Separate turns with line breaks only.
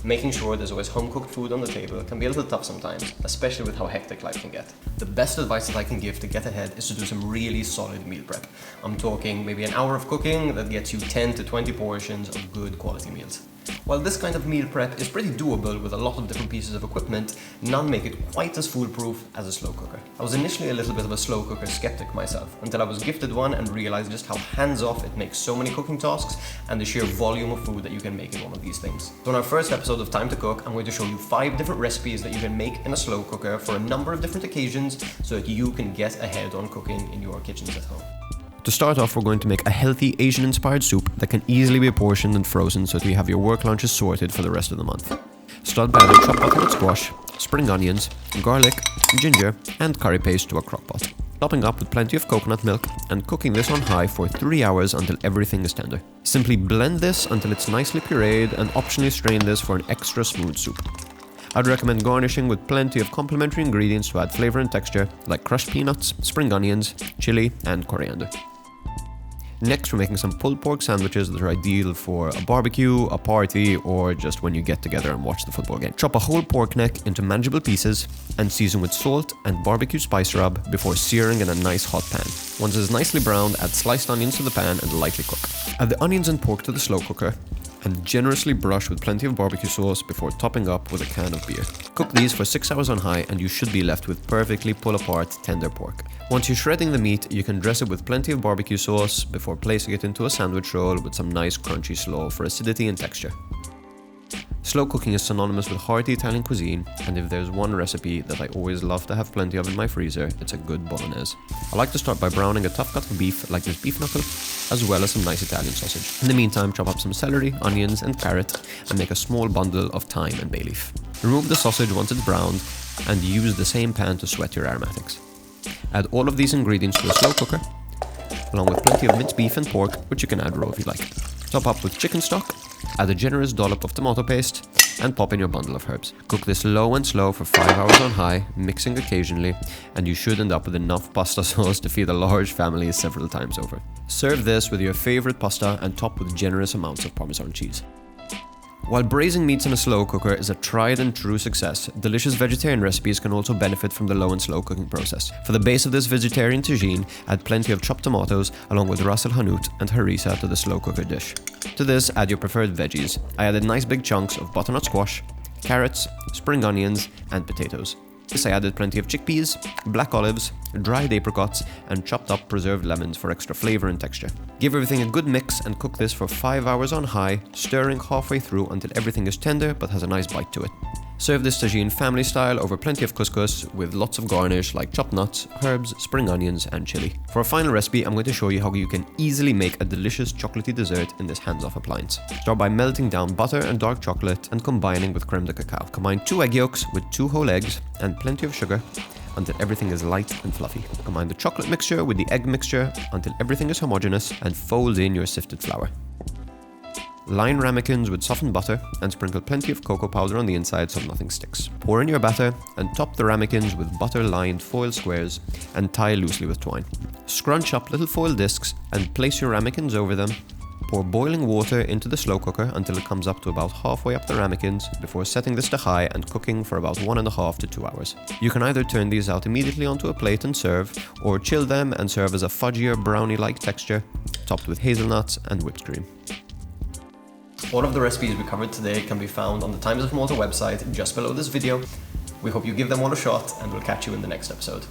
Making sure there's always home-cooked food on the table can be a little tough sometimes, especially with how hectic life can get. The best advice that I can give to get ahead is to do some really solid meal prep. I'm talking maybe an hour of cooking that gets you 10 to 20 portions of good quality meals. While this kind of meal prep is pretty doable with a lot of different pieces of equipment, none make it quite as foolproof as a slow cooker. I was initially a little bit of a slow cooker skeptic myself, until I was gifted one and realized just how hands-off it makes so many cooking tasks and the sheer volume of food that you can make in one of these things. So in our first episode of Time to Cook, I'm going to show you 5 different recipes that you can make in a slow cooker for a number of different occasions so that you can get ahead on cooking in your kitchens at home.
To start off, we're going to make a healthy Asian-inspired soup that can easily be portioned and frozen so that you have your work lunches sorted for the rest of the month. Start by adding chopped butternut squash, spring onions, garlic, ginger, and curry paste to a crock pot. Topping up with plenty of coconut milk and cooking this on high for 3 hours until everything is tender. Simply blend this until it's nicely pureed and optionally strain this for an extra smooth soup. I'd recommend garnishing with plenty of complementary ingredients to add flavor and texture, like crushed peanuts, spring onions, chili, and coriander. Next, we're making some pulled pork sandwiches that are ideal for a barbecue, a party, or just when you get together and watch the football game. Chop a whole pork neck into manageable pieces and season with salt and barbecue spice rub before searing in a nice hot pan. Once it's nicely browned, add sliced onions to the pan and lightly cook. Add the onions and pork to the slow cooker and generously brush with plenty of barbecue sauce before topping up with a can of beer. Cook these for 6 hours on high and you should be left with perfectly pull-apart tender pork. Once you're shredding the meat, you can dress it with plenty of barbecue sauce before placing it into a sandwich roll with some nice crunchy slaw for acidity and texture. Slow cooking is synonymous with hearty Italian cuisine, and if there's one recipe that I always love to have plenty of in my freezer, it's a good Bolognese. I like to start by browning a tough cut of beef, like this beef knuckle, as well as some nice Italian sausage. In the meantime, chop up some celery, onions, and carrot, and make a small bundle of thyme and bay leaf. Remove the sausage once it's browned, and use the same pan to sweat your aromatics. Add all of these ingredients to a slow cooker, along with plenty of minced beef and pork, which you can add raw if you like. Top up with chicken stock, add a generous dollop of tomato paste, and pop in your bundle of herbs. Cook this low and slow for 5 hours on high, mixing occasionally, and you should end up with enough pasta sauce to feed a large family several times over. Serve this with your favorite pasta and top with generous amounts of Parmesan cheese. While braising meats in a slow cooker is a tried and true success, delicious vegetarian recipes can also benefit from the low and slow cooking process. For the base of this vegetarian tagine, add plenty of chopped tomatoes along with ras el hanout and harissa to the slow cooker dish. To this, add your preferred veggies. I added nice big chunks of butternut squash, carrots, spring onions, and potatoes. This I added plenty of chickpeas, black olives, dried apricots, and chopped up preserved lemons for extra flavor and texture. Give everything a good mix and cook this for 5 hours on high, stirring halfway through until everything is tender but has a nice bite to it. Serve this tagine family style over plenty of couscous with lots of garnish like chopped nuts, herbs, spring onions, and chili. For a final recipe, I'm going to show you how you can easily make a delicious chocolatey dessert in this hands-off appliance. Start by melting down butter and dark chocolate and combining with creme de cacao. Combine 2 egg yolks with 2 whole eggs and plenty of sugar until everything is light and fluffy. Combine the chocolate mixture with the egg mixture until everything is homogeneous and fold in your sifted flour. Line ramekins with softened butter and sprinkle plenty of cocoa powder on the inside so nothing sticks. Pour in your batter and top the ramekins with butter-lined foil squares and tie loosely with twine. Scrunch up little foil discs and place your ramekins over them. Pour boiling water into the slow cooker until it comes up to about halfway up the ramekins before setting this to high and cooking for about 1.5 to 2 hours. You can either turn these out immediately onto a plate and serve, or chill them and serve as a fudgier brownie-like texture, topped with hazelnuts and whipped cream.
All of the recipes we covered today can be found on the Times of Malta website just below this video. We hope you give them all a shot, and we'll catch you in the next episode.